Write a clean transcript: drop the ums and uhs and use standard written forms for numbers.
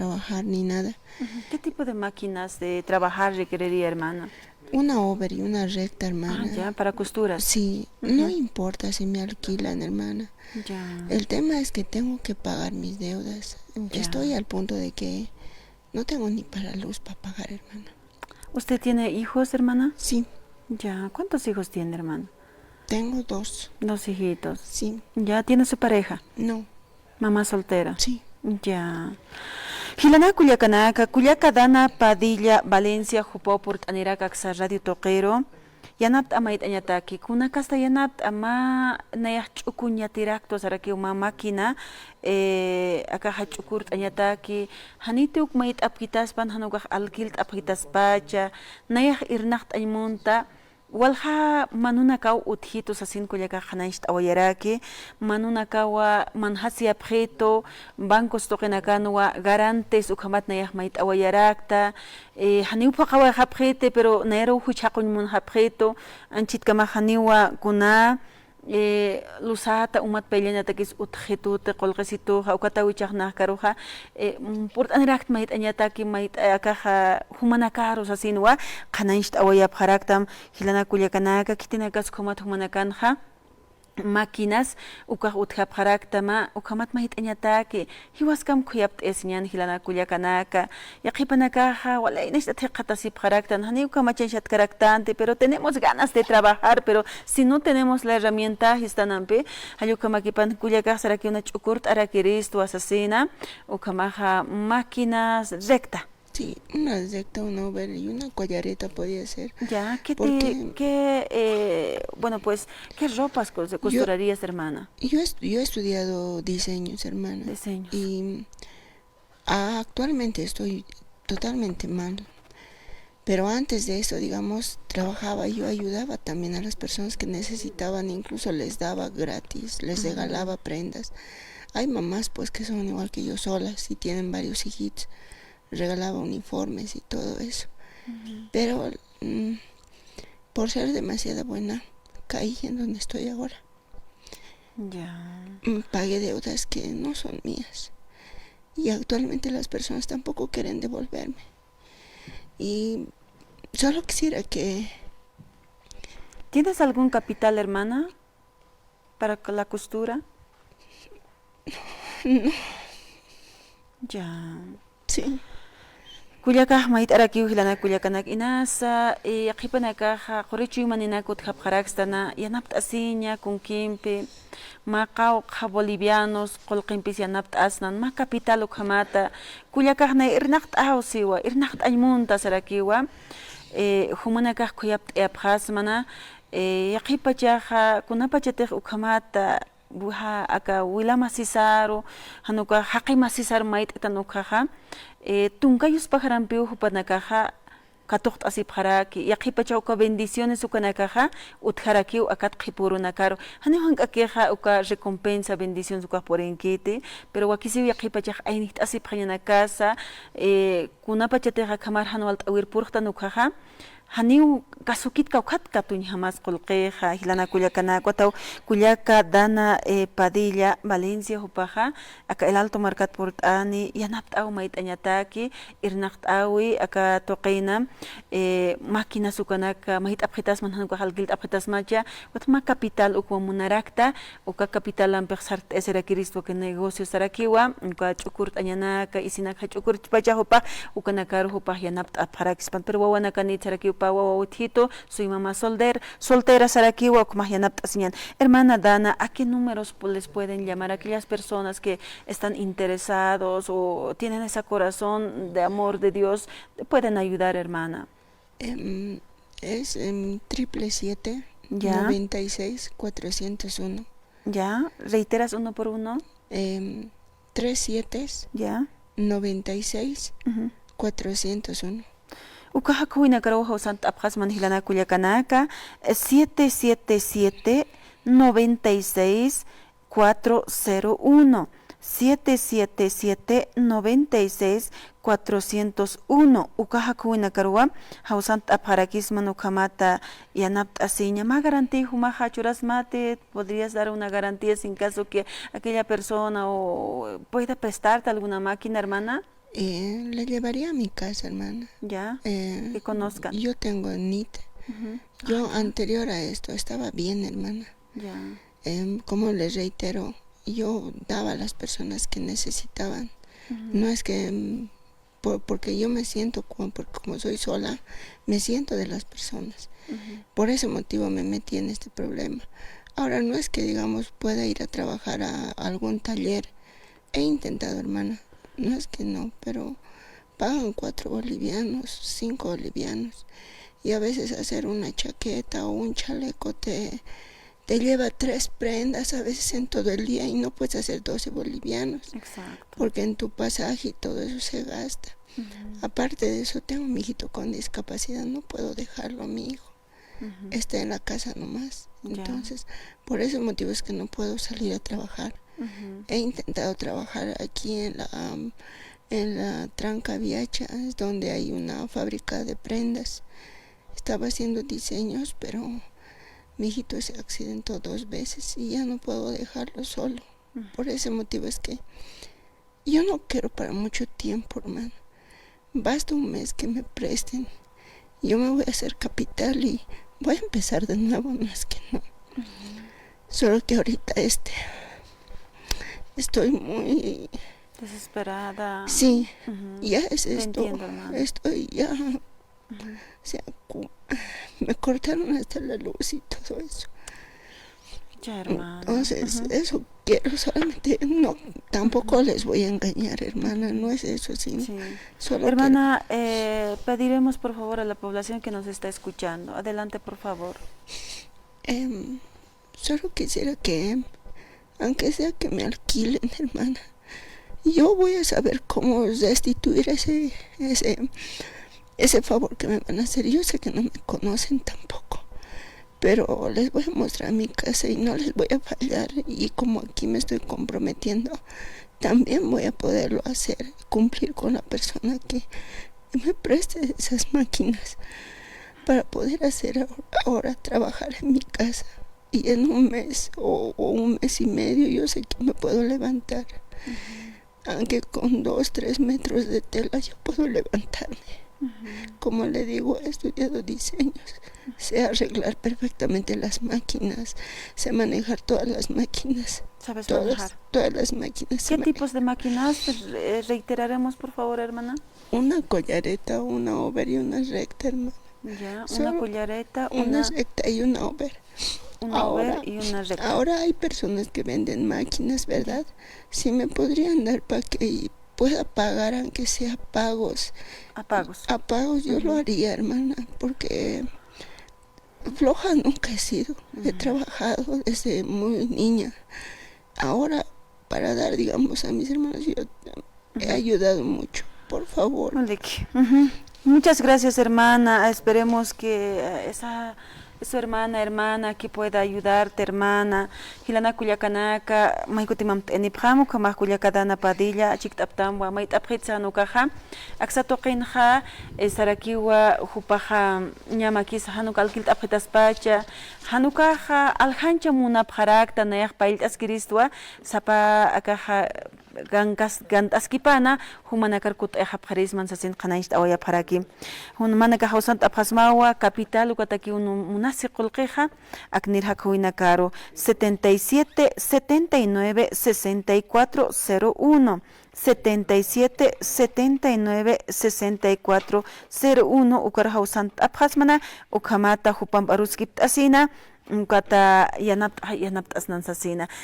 trabajar ni nada. ¿Qué tipo de máquinas de trabajar requeriría, hermana? Una over y una recta, hermana. Ya, para costuras. Sí, no importa si me alquilan, hermana. Ya. El tema es que tengo que pagar mis deudas. Ya. Estoy al punto de que no tengo ni para luz para pagar, hermana. ¿Usted tiene hijos, hermana? Sí. Ya. ¿Cuántos hijos tiene, hermana? Tengo 2. 2 hijitos. Sí. ¿Ya tiene su pareja? No. Mamá soltera. Sí. Ya. Hilana Culiacanaka, Culiacadana Padilla, Valencia, Jupopurt, Anirakaxa, Radio Toquero. Yanat amait añataki, kuna casta yanat ama nayah chukunya tirakto saraki uma máquina, acá hachukurt añataki, hanituk mait apkitaspan hanugah alkilt apkitaspacha, nayah irnacht aymunta, walha manunakaw uthitos asin kulyaka hanaish awayaraki, manunakawa manhasi apjeto, bancos tokenakanuwa garantes ukamat nayah mait awayarakta, haniupa kawa hapjete pero nayaro huchakun mun hapjeto, anchit kama haniwa kuna, lusata umat pelenya takis utjetu te kolgesitu ha ukata wichakna karuha port anirakt mait anyataki mait akaha humanakaros asinwa kanainst awayap haraktam hilana kulyakanaka kitinakas komat humanakanja máquinas ukah uthap haraktama ukamat mahit anyataki hiwaskam kuyapt esñan hilana kuliakanaka yaqipanakaja wala inash athiqatasip haraktan hani ukamachenshat karaktante pero tenemos ganas de trabajar pero si no tenemos la herramienta histanampe hayukamakipan kuliakaj saraki una chukurt arakiris tu asesina ukamaja máquinas recta. Sí, una recta, una over y una collareta podía ser. Ya, bueno, pues, ¿qué ropas costurarías, hermana? Yo he estudiado diseños, hermana. Diseños. Y actualmente estoy totalmente mal. Pero antes de eso, digamos, trabajaba, yo ayudaba también a las personas que necesitaban, incluso les daba gratis, les regalaba prendas. Hay mamás, pues, que son igual que yo solas y tienen varios hijitos. Regalaba uniformes y todo eso. Pero por ser demasiado buena, caí en donde estoy ahora. Ya. Pagué deudas que no son mías. Y actualmente las personas tampoco quieren devolverme. Y solo quisiera que... ¿Tienes algún capital, hermana, para la costura? No. Ya. Sí. Kuliakaj mait araki hilana kuliakanak inasa yaqipanakaja qurichuy maninakut hapqarakstana yanapt asiña kunkimpi maqaw qa bolivianos qolqimpis yanapt asnan ma capital ukhamata kuliakajna irnaqt awsiwa irnaqt aymunta sarakiwa humanakaj kuyapt eapqasmana yaqipachaja kunapachatej ukhamata buha aka wilama sisaro hanuka haqima sisar mait etanukhaja tunkayus pajarampiu hupanakaja katuqt asip haraki yaqipachawka bendiciones ukanakaja utharaki akat qipurunakaro haniwan kakeja uka recompensa bendiciones uka porenkiti pero wakisi yaqipachaj ainit asip hañana casa kunapachateja kamar hanwalt awir purqtanukaja haniu kasukit kaukat katuñ jamás qolqeja hilana kuliakanaka taw kuliaka dana Padilla Valencia hupaja aka el Alto Marcat portani yanapt aw mait añataki irnaqt awi aka toqina máquina sukanaka mahit apjitas manhan ko halgilt apjitas macha watma capital ukwa munarakta uka capital ampex sart esera kiristo que negocio sarakiwa uka chukurt añanaka isinak chukurt pacha hupa ukanakar hupa yanapt apharakispan pero wawanaka ni saraki Utito, soy mamá soltera Sarakiwa, hermana Dana, ¿a qué números les pueden llamar aquellas personas que están interesados o tienen ese corazón de amor de Dios? ¿Pueden ayudar, hermana? Es 777 ¿Ya? 96 401. ¿Ya? ¿Reiteras uno por uno? 37 ¿Ya? 96 401. Ukahakuina Karajo Sant Abjas Manjilana Culiacanaka 777 96 401 777 96 401 Ukahakuina Karua Hausant Abharakisman Ukamata Yanapt Asiña ma garantía Humaha Churasmate podrías dar una garantía sin caso que aquella persona o pueda prestarte alguna máquina, hermana. Le llevaría a mi casa, hermana. Ya, que conozcan. Yo tengo NIT. Yo anterior a esto estaba bien, hermana. Ya, Como les reitero, yo daba a las personas que necesitaban. No es que porque yo me siento como soy sola, me siento de las personas. Por ese motivo me metí en este problema. Ahora no es que digamos pueda ir a trabajar a algún taller. He intentado, hermana. No es que no, pero pagan 4 bolivianos, 5 bolivianos. Y a veces hacer una chaqueta o un chaleco te lleva 3 prendas a veces en todo el día y no puedes hacer 12 bolivianos. exacto. Porque en tu pasaje y todo eso se gasta. Aparte de eso, tengo a mi hijito con discapacidad, no puedo dejarlo a mi hijo. Está en la casa nomás. Entonces, por ese motivo es que no puedo salir a trabajar. He intentado trabajar aquí en la Tranca Viacha, es donde hay una fábrica de prendas. Estaba haciendo diseños, pero mi hijito se accidentó 2 veces y ya no puedo dejarlo solo. Por ese motivo es que yo no quiero para mucho tiempo, hermano. Basta un mes que me presten. Yo me voy a hacer capital y voy a empezar de nuevo, no es que no. Solo que ahorita estoy muy desesperada. Sí, ya es Te esto. entiendo, hermana. Estoy ya. O sea, me cortaron hasta la luz y todo eso. Ya, hermana. Entonces, eso quiero solamente. No, tampoco les voy a engañar, hermana. No es eso, sí. Solo Hermana, pediremos por favor a la población que nos está escuchando. Adelante, por favor. Solo quisiera que, aunque sea que me alquilen, hermana, yo voy a saber cómo restituir ese favor que me van a hacer. Yo sé que no me conocen tampoco, pero les voy a mostrar mi casa y no les voy a fallar. Y como aquí me estoy comprometiendo, también voy a poderlo hacer, cumplir con la persona que me preste esas máquinas para poder hacer ahora trabajar en mi casa. Y en un mes o un mes y medio yo sé que me puedo levantar. Aunque con 2-3 metros de tela yo puedo levantarme. Como le digo, he estudiado diseños, sé arreglar perfectamente las máquinas, sé manejar todas las máquinas. ¿Sabes manejar? Todas las máquinas. ¿Qué tipos de máquinas? Reiteraremos, por favor, hermana. Una collareta, una over y una recta, hermana. Ya, una collareta, una recta y una over. Una over y una recta. Ahora hay personas que venden máquinas, ¿verdad? Si me podrían dar para que pueda pagar, aunque sea pagos. A pagos. A pagos yo lo haría, hermana, porque floja nunca he sido. He trabajado desde muy niña. Ahora, para dar, digamos, a mis hermanos, yo he ayudado mucho. Por favor. Muchas gracias, hermana. Esperemos que su hermana que pueda ayudarte, hermana. Hilana Culiacanaka, Maikutimam Eniphamu, Kamah Culiacadana Padilla, Chiktaptamwa, Maitapritza Nukaha, Axatokinha, Sarakiwa, Jupaha, Yamakis, Hanukal Kiltapitaspacha, Hanukaha, Alhancha Munapharakta, Nayak Pailt Askiristua, Sapa Akaha. Gantaskipana humanakarkut ejapharisman sasin qanayta awaya pharaki hun manaka hawsant aphasmawa capital ukataki munasiqulqiha aknirha khuina caro 77 79 64 01 77 79 64 01 ukar hawsant aphasmana ukhamata hupam baruskip asina kata yanap asnan sasina